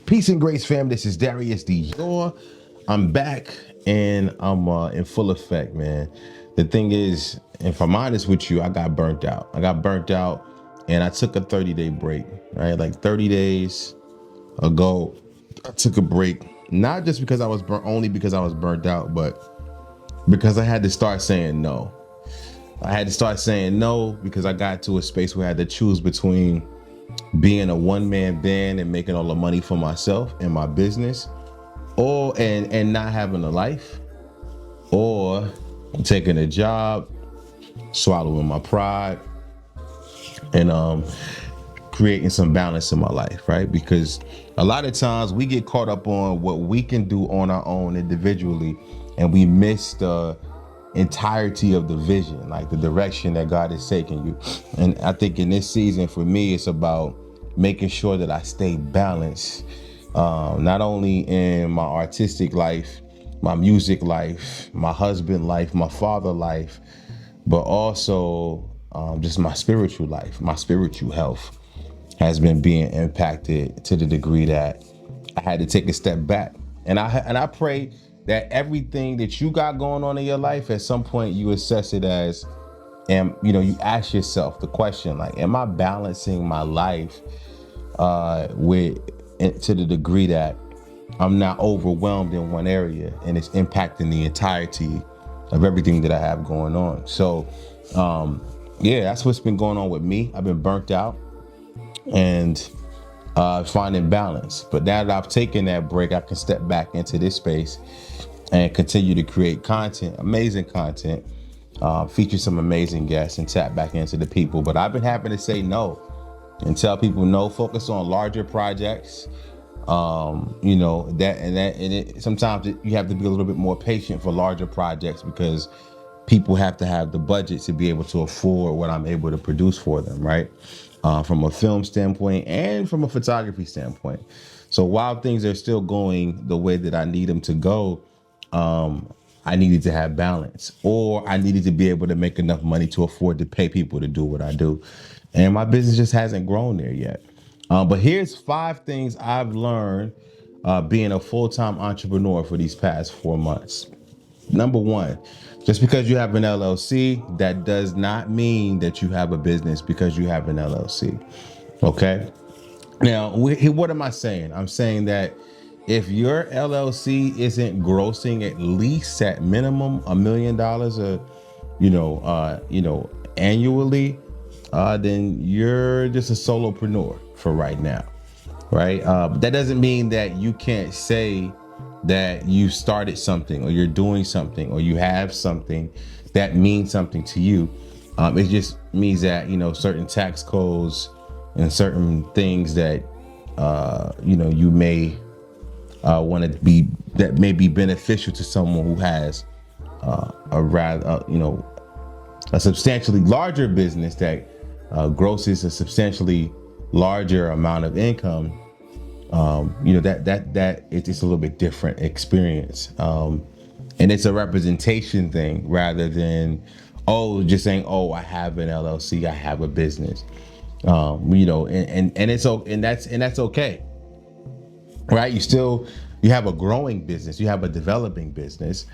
Peace and grace, fam. This is Darius Dior. I'm back and I'm in full effect, man. The thing is, if I'm honest with you, I got burnt out. And I took a 30-day break, right? Like 30 days ago, I took a break, not just because I was only because I was burnt out, but because I had to start saying no. I had to start saying no because I got to a space where I had to choose between being a one-man band and making all the money for myself and my business, or and not having a life, or taking a job, swallowing my pride, and creating some balance in my life, right? Because a lot of times we get caught up on what we can do on our own individually, and we miss the entirety of the vision, like the direction that God is taking you. And I think in this season for me, it's about making sure that I stay balanced, not only in my artistic life, my music life, my husband life, my father life, but also just my spiritual life. My spiritual health has been being impacted to the degree that I had to take a step back. And I pray that everything that you got going on in your life, at some point you assess it as, and you ask yourself the question, like, am I balancing my life with to the degree that I'm not overwhelmed in one area and it's impacting the entirety of everything that I have going on. So yeah, that's what's been going on with me. I've been burnt out and finding balance. But now that I've taken that break, I can step back into this space and continue to create content, amazing content, feature some amazing guests and tap back into the people. But I've been having to say no and tell people no, focus on larger projects. Sometimes you have to be a little bit more patient for larger projects because people have to have the budget to be able to afford what I'm able to produce for them, right? From a film standpoint and from a photography standpoint. So while things are still going the way that I need them to go, I needed to have balance, or I needed to be able to make enough money to afford to pay people to do what I do. And my business just hasn't grown there yet. But here's 5 things I've learned being a full-time entrepreneur for these past 4 months. Number 1, just because you have an LLC, that does not mean that you have a business because you have an LLC. Okay. Now, what am I saying? I'm saying that if your LLC isn't grossing at least at minimum $1 million, annually, then you're just a solopreneur for right now, right? But that doesn't mean that you can't say that you started something or you're doing something or you have something that means something to you. It just means that, certain tax codes and certain things that, you may want to be, that may be beneficial to someone who has a rather, a substantially larger business that grosses a substantially larger amount of income. That it's just a little bit different experience. And it's a representation thing rather than, just saying, I have an LLC, I have a business. And that's okay. Right? You have a growing business, you have a developing business,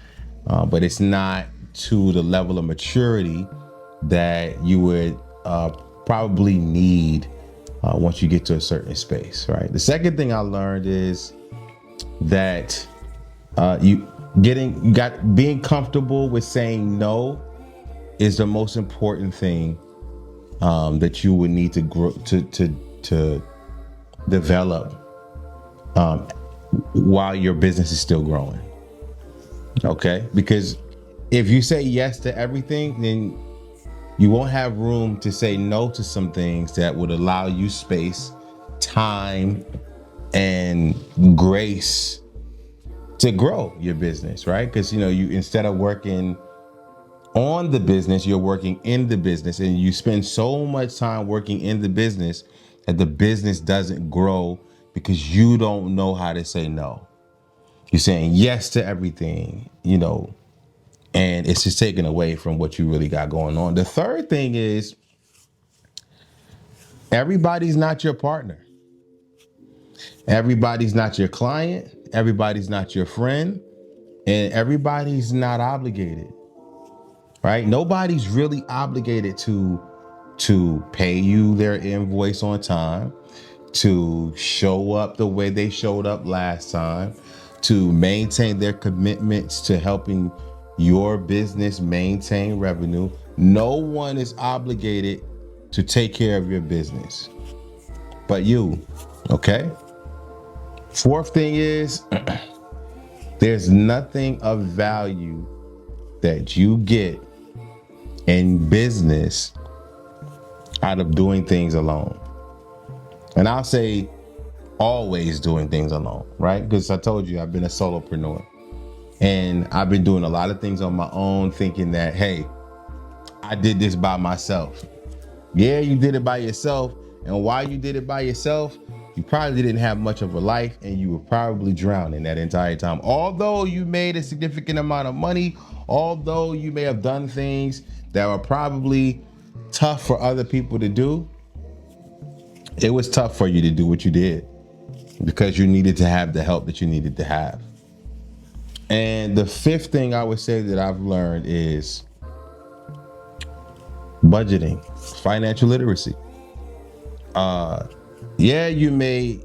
but it's not to the level of maturity that you would probably need once you get to a certain space, right? The second thing I learned is that being comfortable with saying no is the most important thing that you would need to grow to develop while your business is still growing. Okay, because if you say yes to everything, then you won't have room to say no to some things that would allow you space, time, and grace to grow your business, right? Because, you instead of working on the business, you're working in the business, and you spend so much time working in the business that the business doesn't grow because you don't know how to say no. You're saying yes to everything, and it's just taken away from what you really got going on. The third thing is everybody's not your partner. Everybody's not your client, everybody's not your friend, and everybody's not obligated, right? Nobody's really obligated to pay you their invoice on time, to show up the way they showed up last time, to maintain their commitments to helping your business maintain revenue. No one is obligated to take care of your business but you. Okay. Fourth thing is there's nothing of value that you get in business out of doing things alone. And I'll say always doing things alone, right? Because I told you I've been a solopreneur and I've been doing a lot of things on my own, thinking that, hey, I did this by myself. Yeah, you did it by yourself. And while you did it by yourself, you probably didn't have much of a life and you were probably drowning that entire time. Although you made a significant amount of money, although you may have done things that were probably tough for other people to do, it was tough for you to do what you did because you needed to have the help that you needed to have. And the fifth thing I would say that I've learned is budgeting, financial literacy. Yeah, you may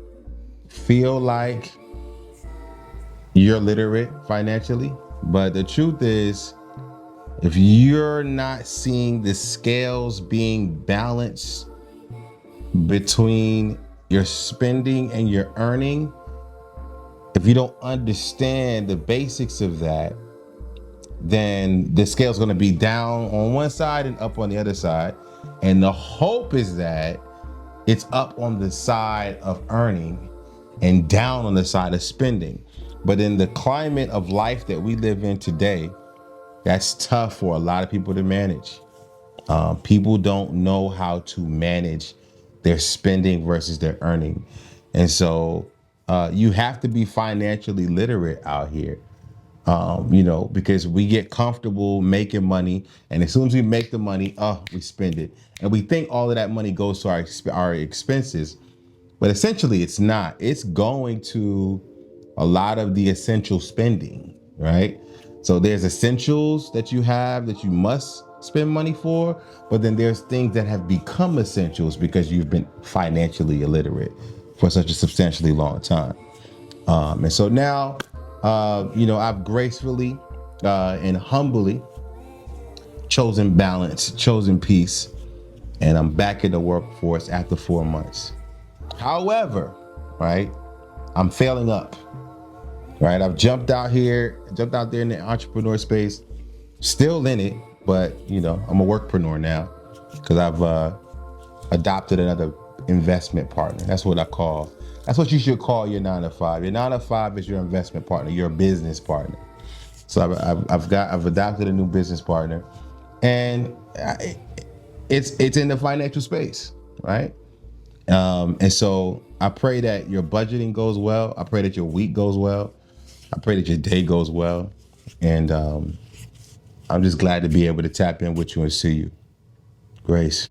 feel like you're literate financially, but the truth is, if you're not seeing the scales being balanced between your spending and your earning, if you don't understand the basics of that, then the scale's going to be down on one side and up on the other side. And the hope is that it's up on the side of earning and down on the side of spending. But in the climate of life that we live in today, that's tough for a lot of people to manage. People don't know how to manage their spending versus their earning. And so you have to be financially literate out here. Because we get comfortable making money, and as soon as we make the money, we spend it, and we think all of that money goes to our expenses, but essentially it's not. It's going to a lot of the essential spending, right? So there's essentials that you have that you must spend money for, but then there's things that have become essentials because you've been financially illiterate for such a substantially long time. And so now, I've gracefully and humbly chosen balance, chosen peace, and I'm back in the workforce after 4 months. However, right, I'm failing up, right? I've jumped out there in the entrepreneur space, still in it, but, I'm a workpreneur now because I've adopted another investment partner. That's what you should call your 9 to 5. Your 9 to 5 is your investment partner, your business partner. So I've adopted a new business partner, and it's in the financial space, right? And so I pray that your budgeting goes well. I pray that your week goes well. I pray that your day goes well. And I'm just glad to be able to tap in with you and see you. Grace.